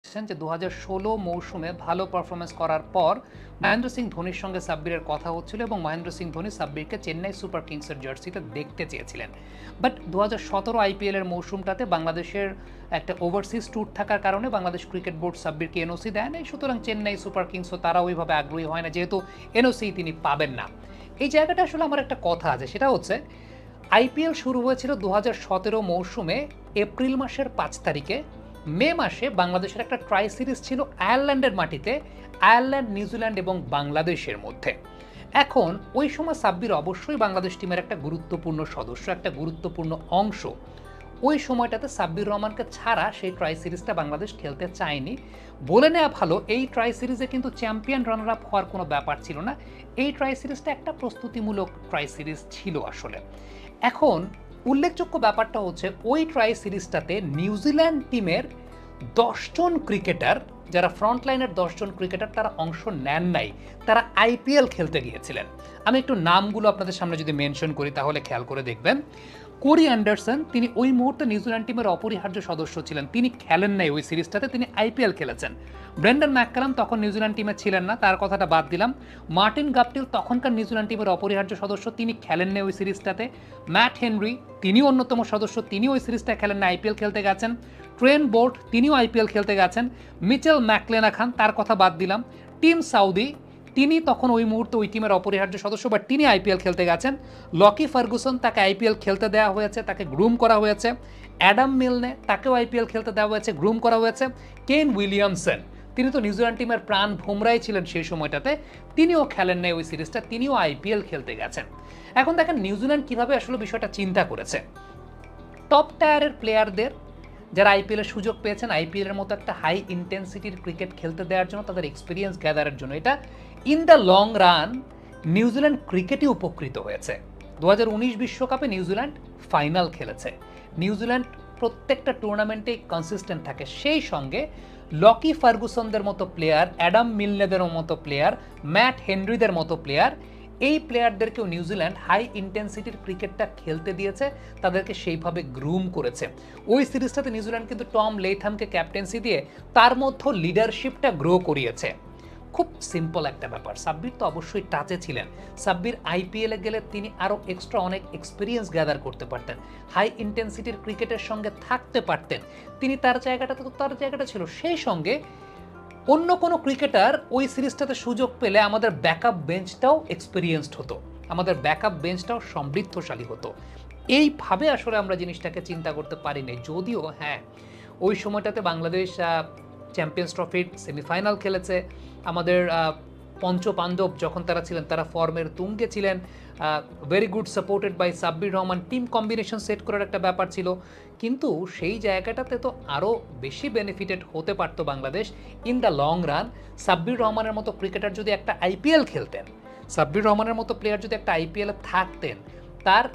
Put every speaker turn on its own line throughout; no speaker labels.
যে ২০১৬ মৌসুমে ভালো পারফরমেন্স করার পর মহেন্দ্র সিং ধোনির সঙ্গে সাব্বিরের কথা হচ্ছিল এবং মহেন্দ্র সিং ধোনি সাব্বিরকে চেন্নাই সুপার কিংসের জার্সিতে দেখতে চেয়েছিলেন। বাট ২০১৭ আইপিএলের মৌসুমটাতে বাংলাদেশের একটা ওভারসিজ ট্যুর থাকার কারণে বাংলাদেশ ক্রিকেট বোর্ড সাব্বিরকে এনওসি দেয় না, সুতরাং চেন্নাই সুপার কিংসও তারা ওইভাবে আগ্রহী হয় না, যেহেতু এনওসি তিনি পাবেন না। এই জায়গাটা আসলে আমার একটা কথা আছে, সেটা হচ্ছে আইপিএল শুরু হয়েছিল ২০১৭ মৌসুমে এপ্রিল মাসের ৫ তারিখে। মে মাসে বাংলাদেশের একটা ট্রাই সিরিজ ছিল আয়ারল্যান্ডের মাটিতে, আয়ারল্যান্ড, নিউজিল্যান্ড এবং বাংলাদেশের মধ্যে। এখন ওই সময় সাব্বির অবশ্যই বাংলাদেশ টিমের একটা গুরুত্বপূর্ণ সদস্য, একটা গুরুত্বপূর্ণ অংশ। ওই সময়টাতে সাব্বির রহমানকে ছাড়া সেই ট্রাই সিরিজটা বাংলাদেশ খেলতে চায়নি। বলে নেওয়া ভালো, এই ট্রাই সিরিজে কিন্তু চ্যাম্পিয়ন রানার আপ হওয়ার কোনো ব্যাপার ছিল না। এই ট্রাই সিরিজটা একটা প্রস্তুতিমূলক ট্রাই সিরিজ ছিল আসলে। এখন উল্লেখযোগ্য ব্যাপারটা হচ্ছে ওই ট্রাই সিরিজটাতে নিউজিল্যান্ড টিমের ১০ জন ক্রিকেটার, যারা ফ্রন্টলাইনের ১০ জন ক্রিকেটার, তারা অংশ নেন নাই, তারা আইপিএল খেলতে গিয়েছিলেন। আমি একটু নামগুলো আপনাদের সামনে যদি মেনশন করি তাহলে খেয়াল করে দেখবেন। কোরি অ্যান্ডারসন, তিনি ওই মুহূর্তে নিউজিল্যান্ড টিমের অপরিহার্য সদস্য ছিলেন, তিনি খেলেন নাই ওই সিরিজটাতে, তিনি আইপিএল খেলেছেন। ব্রেন্ডন ম্যাককালাম তখন নিউজিল্যান্ড টিমে ছিলেন না, তার কথাটা বাদ দিলাম। মার্টিন গাপটিল তখনকার নিউজিল্যান্ড টিমের অপরিহার্য সদস্য, তিনি খেলেন নাই ওই সিরিজটাতে। ম্যাট হেনরি, তিনিও অন্যতম সদস্য, তিনি ওই সিরিজটা খেলেন না, আইপিএল খেলতে গেছেন। ট্রেন বোল্ট, তিনিও আইপিএল খেলতে গেছেন। মিচেল ম্যাকলেনাখান, তার কথা বাদ দিলাম। টিম সাউদি, তিনি তখন ওই মুহূর্তে ওই টিমের অপরিহার্য সদস্য, বাট তিনি আইপিএল খেলতে গেছেন। লকি ফার্গুসন, তাকে আইপিএল খেলতে দেওয়া হয়েছে, তাকে গ্রুম করা হয়েছে। অ্যাডাম মিলনে, তাকেও আইপিএল খেলতে দেওয়া হয়েছে, গ্রুম করা হয়েছে। কেন উইলিয়ামসন, তিনি তো নিউজিল্যান্ড টিমের প্রাণ ভোমরাই ছিলেন সেই সময়টাতে, তিনিও খেলেন নাই ওই সিরিজটা, তিনিও আইপিএল খেলতে গেছেন। এখন দেখেন নিউজিল্যান্ড কিভাবে আসলে বিষয়টা চিন্তা করেছে। টপ টায়ারের প্লেয়ারদের যারা আইপিএলের সুযোগ পেয়েছেন, আইপিএলের মতো একটা হাই ইন্টেন্সিটির ক্রিকেট খেলতে দেওয়ার জন্য, তাদের এক্সপিরিয়েন্স গ্যাদারের জন্য, এটা in the long run New Zealand ক্রিকেটই উপকৃত হয়েছে। ২০১৯ বিশ্বকাপে নিউজিল্যান্ড ফাইনাল খেলেছে। নিউজিল্যান্ড প্রত্যেকটা টুর্নামেন্টেই কনসিস্টেন্ট থাকে। সেই সঙ্গে লকি ফার্গুসনদের মতো প্লেয়ার, অ্যাডাম মিলনেদের মতো প্লেয়ার, ম্যাট হেনরিদের মতো প্লেয়ার, এই প্লেয়ারদেরকেও নিউজিল্যান্ড হাই ইন্টেন্সিটির ক্রিকেটটা খেলতে দিয়েছে, তাদেরকে সেইভাবে গ্রুম করেছে। ওই সিরিজটাতে নিউজিল্যান্ড কিন্তু টম লেথামকে ক্যাপ্টেন্সি দিয়ে তার মধ্যে লিডারশিপটা গ্রো করিয়েছে। খুব সিম্পল একটা ব্যাপার। সাব্বির তো অবশ্যই টাচে ছিলেন। সাব্বির আইপিএলে গেলে তিনি আরও এক্সট্রা অনেক এক্সপিরিয়েন্স গ্যাদার করতে পারতেন, হাই ইন্টেন্সিটির ক্রিকেটের সঙ্গে থাকতে পারতেন। তিনি তার জায়গাটাতে তো তার জায়গাটা ছিল। সেই সঙ্গে অন্য কোনো ক্রিকেটার ওই সিরিজটাতে সুযোগ পেলে আমাদের ব্যাকআপ বেঞ্চটাও এক্সপিরিয়েন্সড হতো, আমাদের ব্যাকআপ বেঞ্চটাও সমৃদ্ধশালী হতো। এইভাবে আসলে আমরা জিনিসটাকে চিন্তা করতে পারিনি। যদিও হ্যাঁ, ওই সময়টাতে বাংলাদেশ চ্যাম্পিয়ন্স ট্রফির সেমিফাইনাল খেলেছে। আমাদের পঞ্চপাণ্ডব যখন তারা ছিলেন, তারা ফর্মের তুঙ্গে ছিলেন। Very good supported by Sabbir Rahman, team combination set করার একটা ব্যাপার ছিল। কিন্তু সেই জায়গাটাতে তো আরও বেশি বেনিফিটেড হতে পারতো Bangladesh in the long run. Sabbir রহমানের মতো ক্রিকেটার যদি একটা আইপিএল খেলতেন, সাব্বির রহমানের মতো প্লেয়ার যদি একটা আইপিএলে থাকতেন, তার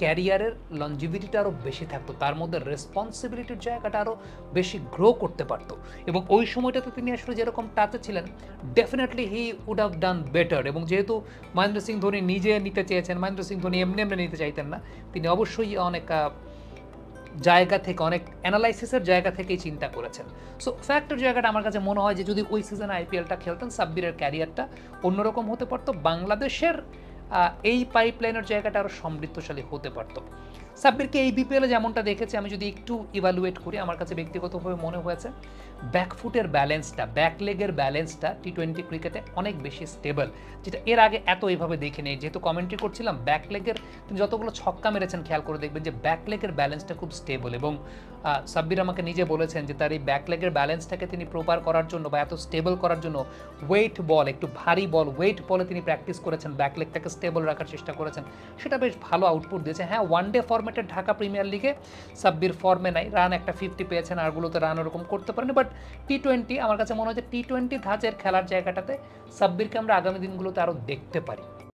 ক্যারিয়ারের লঞ্জিভিটিটা আরও বেশি থাকতো, তার মধ্যে রেসপন্সিবিলিটির জায়গাটা আরও বেশি গ্রো করতে পারতো। এবং ওই সময়টাতে তিনি আসলে যেরকম টাচে ছিলেন, definitely he would have done better. এবং যেহেতু মহেন্দ্র সিং ধোনি নিজে নিতে চেয়েছেন, মহেন্দ্র সিং ধোনি এমনি এমনি নিতে চাইতেন না, তিনি অবশ্যই অনেক জায়গা থেকে, অনেক অ্যানালাইসিসের জায়গা থেকেই চিন্তা করেছেন। সো ফ্যাক্টর জায়গাটা আমার কাছে মনে হয় যে যদি ওই সিজনে আইপিএলটা খেলতেন, সাব্বিরের ক্যারিয়ারটা অন্যরকম হতে পারতো, বাংলাদেশের এই পাইপলাইনের জায়গাটা আরও সমৃদ্ধশালী হতে পারতো। সাব্বিরকে এই বিপিএলে যেমনটা দেখেছি, আমি যদি একটু ইভ্যালুয়েট করি, আমার কাছে ব্যক্তিগতভাবে মনে হয়েছে ব্যাকফুটের ব্যালেন্সটা, ব্যাকলেগের ব্যালেন্সটা টি-20 ক্রিকেটে অনেক বেশি স্টেবল, যেটা এর আগে এত এইভাবে দেখিনি। যেহেতু কমেন্ট্রি করছিলাম, ব্যাকলেগের তিনি যতগুলো ছক্কা মেরেছেন, খেয়াল করে দেখবেন যে ব্যাকলেগের ব্যালেন্সটা খুব স্টেবল। এবং সাব্বির আমাকে নিজে বলেছেন যে তার এই ব্যাকলেগের ব্যালেন্সটাকে তিনি প্রপার করার জন্য বা এত স্টেবল করার জন্য ওয়েট বল, একটু ভারী বল, ওয়েট বলে তিনি প্র্যাকটিস করেছেন, ব্যাকলেগটাকে স্টেবল রাখার চেষ্টা করেছেন, সেটা বেশ ভালো আউটপুট দিয়েছে। হ্যাঁ, ওয়ান ডে ফরম্যাটের ঢাকা প্রিমিয়ার লিগে সাব্বির ফর্মে নাই, রান একটা 50 পেয়েছেন, আরগুলোতে রান ওরকম করতে পারেনি। বাট টি-20 আমার কাছে মনে হয় যে টি-20 ধাঁচের খেলার জায়গাটাতে সাব্বিরকে আমরা আগামী দিনগুলোতে আরও দেখতে পারি।